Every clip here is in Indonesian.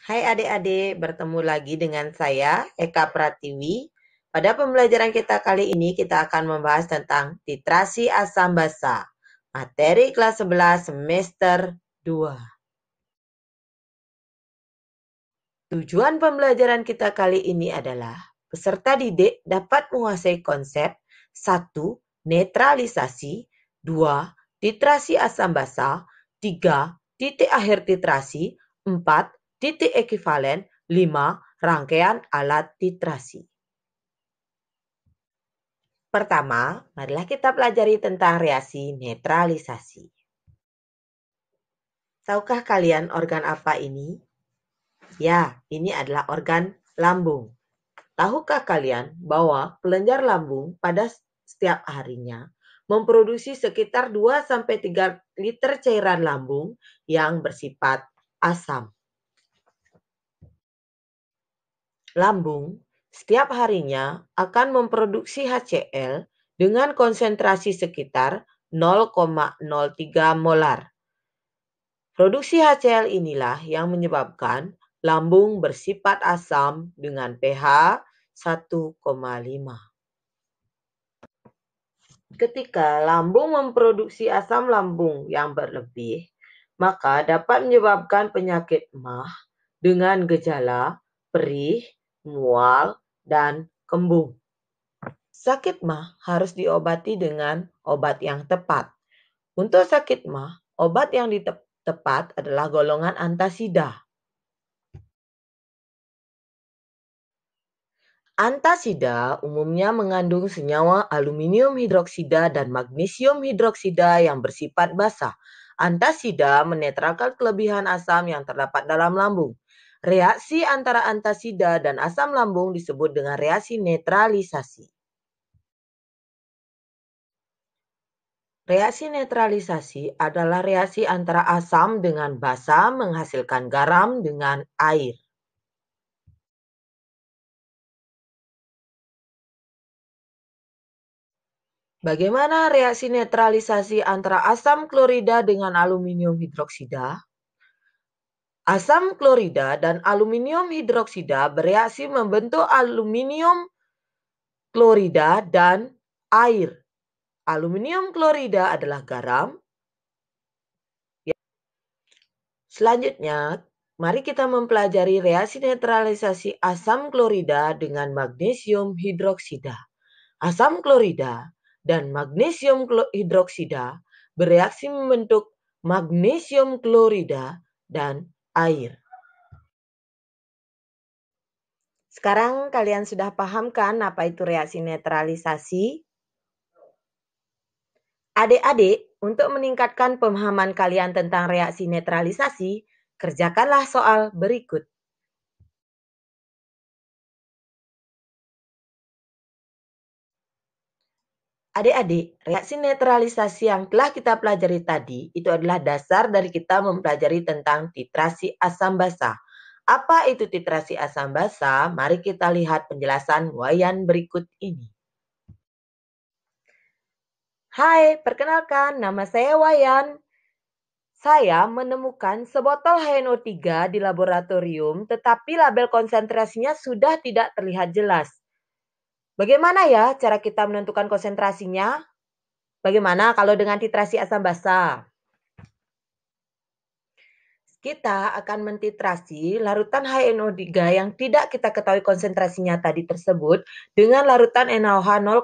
Hai adik-adik, bertemu lagi dengan saya, Eka Pratiwi. Pada pembelajaran kita kali ini, kita akan membahas tentang titrasi asam basa. Materi kelas 11 semester 2. Tujuan pembelajaran kita kali ini adalah peserta didik dapat menguasai konsep 1. Netralisasi 2. Titrasi asam basa 3. Titik akhir titrasi 4. Titik ekivalen 5. Rangkaian alat titrasi. Pertama, marilah kita pelajari tentang reaksi netralisasi. Tahukah kalian organ apa ini? Ya, ini adalah organ lambung. Tahukah kalian bahwa kelenjar lambung pada setiap harinya memproduksi sekitar 2-3 liter cairan lambung yang bersifat asam? Lambung setiap harinya akan memproduksi HCl dengan konsentrasi sekitar 0,03 molar. Produksi HCl inilah yang menyebabkan lambung bersifat asam dengan pH 1,5. Ketika lambung memproduksi asam lambung yang berlebih, maka dapat menyebabkan penyakit MAH dengan gejala perih, mual, dan kembung. Sakit MAH harus diobati dengan obat yang tepat. Untuk sakit MAH, obat yang tepat adalah golongan antasida. Antasida umumnya mengandung senyawa aluminium hidroksida dan magnesium hidroksida yang bersifat basa. Antasida menetralkan kelebihan asam yang terdapat dalam lambung. Reaksi antara antasida dan asam lambung disebut dengan reaksi netralisasi. Reaksi netralisasi adalah reaksi antara asam dengan basa menghasilkan garam dengan air. Bagaimana reaksi netralisasi antara asam klorida dengan aluminium hidroksida? Asam klorida dan aluminium hidroksida bereaksi membentuk aluminium klorida dan air. Aluminium klorida adalah garam. Selanjutnya, mari kita mempelajari reaksi netralisasi asam klorida dengan magnesium hidroksida. Asam klorida dan magnesium hidroksida bereaksi membentuk magnesium klorida dan air. Sekarang kalian sudah paham kan apa itu reaksi netralisasi? Adik-adik, untuk meningkatkan pemahaman kalian tentang reaksi netralisasi, kerjakanlah soal berikut. Adik-adik, reaksi netralisasi yang telah kita pelajari tadi itu adalah dasar dari kita mempelajari tentang titrasi asam basa. Apa itu titrasi asam basa? Mari kita lihat penjelasan Wayan berikut ini. Hai, perkenalkan nama saya Wayan. Saya menemukan sebotol HNO3 di laboratorium, tetapi label konsentrasinya sudah tidak terlihat jelas. Bagaimana ya cara kita menentukan konsentrasinya? Bagaimana kalau dengan titrasi asam basa? Kita akan mentitrasi larutan HNO3 yang tidak kita ketahui konsentrasinya tadi tersebut dengan larutan NaOH 0,1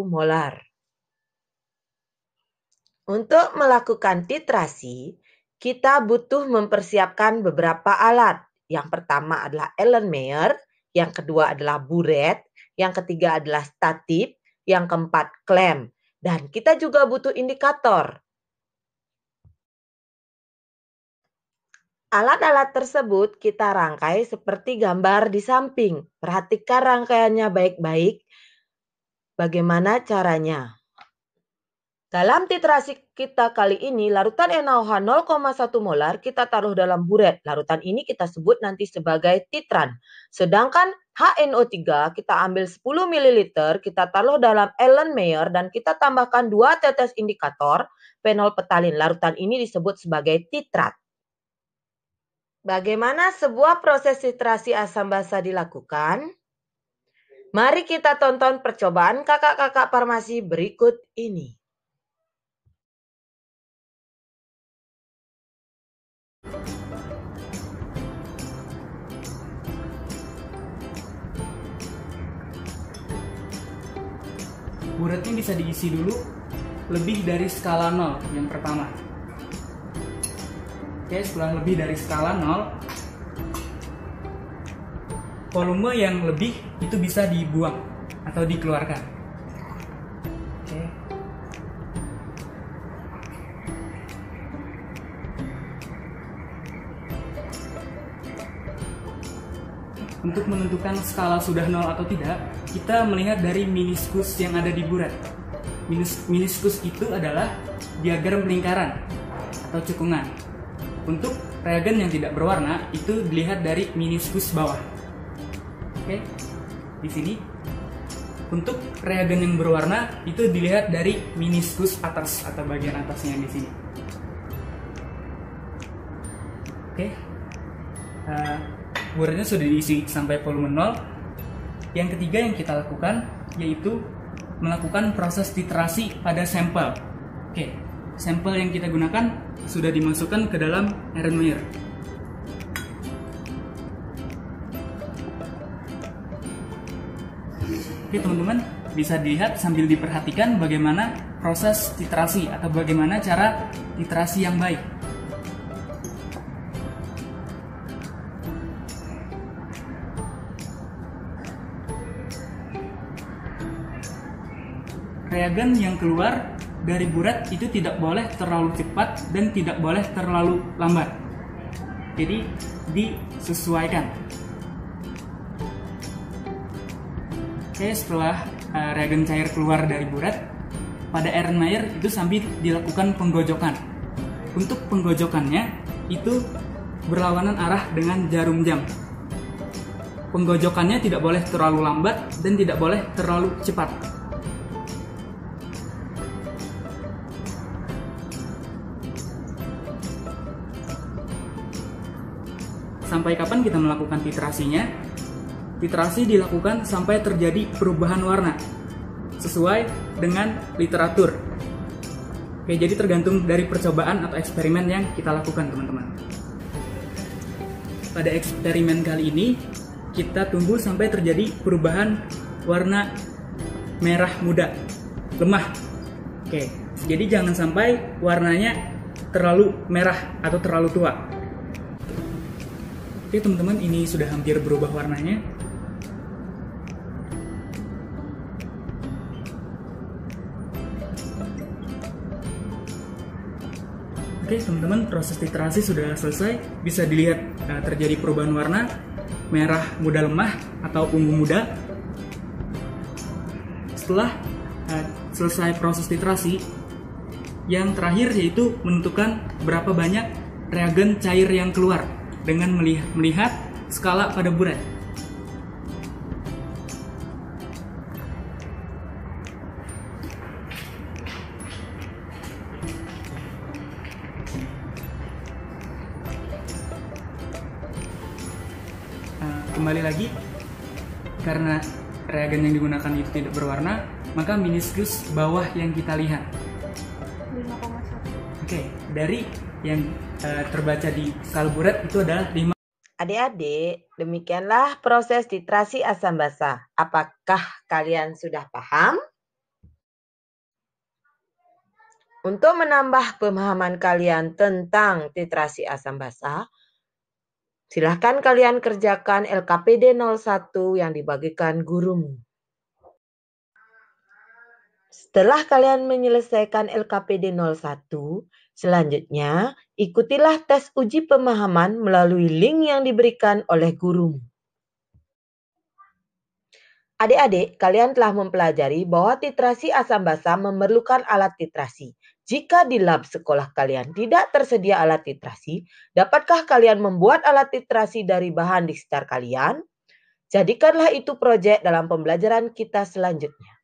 molar. Untuk melakukan titrasi, kita butuh mempersiapkan beberapa alat. Yang pertama adalah Erlenmeyer, yang kedua adalah buret, yang ketiga adalah statip, yang keempat klem. Dan kita juga butuh indikator. Alat-alat tersebut kita rangkai seperti gambar di samping. Perhatikan rangkaiannya baik-baik. Bagaimana caranya? Dalam titrasi kita kali ini, larutan NaOH 0,1 molar kita taruh dalam buret. Larutan ini kita sebut nanti sebagai titran. Sedangkan HNO3 kita ambil 10 ml, kita taruh dalam Erlenmeyer dan kita tambahkan 2 tetes indikator fenolpetalin. Larutan ini disebut sebagai titrat. Bagaimana sebuah proses titrasi asam basa dilakukan? Mari kita tonton percobaan kakak-kakak farmasi berikut ini. Buratnya bisa diisi dulu lebih dari skala 0 yang pertama. Oke, setelah lebih dari skala 0, volume yang lebih itu bisa dibuang atau dikeluarkan. Oke. Untuk menentukan skala sudah 0 atau tidak, kita melihat dari meniskus yang ada di burat. Meniskus itu adalah diagram lingkaran atau cekungan. Untuk reagen yang tidak berwarna, itu dilihat dari meniskus bawah. Oke, di sini. Untuk reagen yang berwarna, itu dilihat dari meniskus atas atau bagian atasnya di sini. Oke. Buratnya sudah diisi sampai volume 0. Yang ketiga yang kita lakukan yaitu melakukan proses titrasi pada sampel. Oke, sampel yang kita gunakan sudah dimasukkan ke dalam Erlenmeyer. Oke teman-teman, bisa dilihat sambil diperhatikan bagaimana proses titrasi atau bagaimana cara titrasi yang baik. Reagen yang keluar dari burat itu tidak boleh terlalu cepat dan tidak boleh terlalu lambat. Jadi disesuaikan. Oke, setelah reagen cair keluar dari burat, pada Erlenmeyer itu sambil dilakukan penggojokan. Untuk penggojokannya itu berlawanan arah dengan jarum jam. Penggojokannya tidak boleh terlalu lambat dan tidak boleh terlalu cepat. Sampai kapan kita melakukan titrasinya? Titrasi dilakukan sampai terjadi perubahan warna sesuai dengan literatur. Oke, jadi tergantung dari percobaan atau eksperimen yang kita lakukan, teman-teman. Pada eksperimen kali ini, kita tunggu sampai terjadi perubahan warna merah muda, lemah. Oke, jadi jangan sampai warnanya terlalu merah atau terlalu tua. Oke teman-teman, ini sudah hampir berubah warnanya. Oke teman-teman, proses titrasi sudah selesai. Bisa dilihat terjadi perubahan warna merah muda lemah atau ungu muda. Setelah selesai proses titrasi, yang terakhir yaitu menentukan berapa banyak reagen cair yang keluar dengan melihat skala pada burat. Kembali lagi, karena reagen yang digunakan itu tidak berwarna, maka meniskus bawah yang kita lihat 5,1. Oke, dari yang terbaca di skala burat itu adalah 5. Adik-adik, demikianlah proses titrasi asam basa. Apakah kalian sudah paham? Untuk menambah pemahaman kalian tentang titrasi asam basa, silahkan kalian kerjakan LKPD 01 yang dibagikan gurumu. Setelah kalian menyelesaikan LKPD 01, selanjutnya ikutilah tes uji pemahaman melalui link yang diberikan oleh gurumu. Adik-adik, kalian telah mempelajari bahwa titrasi asam basa memerlukan alat titrasi. Jika di lab sekolah kalian tidak tersedia alat titrasi, dapatkah kalian membuat alat titrasi dari bahan di sekitar kalian? Jadikanlah itu proyek dalam pembelajaran kita selanjutnya.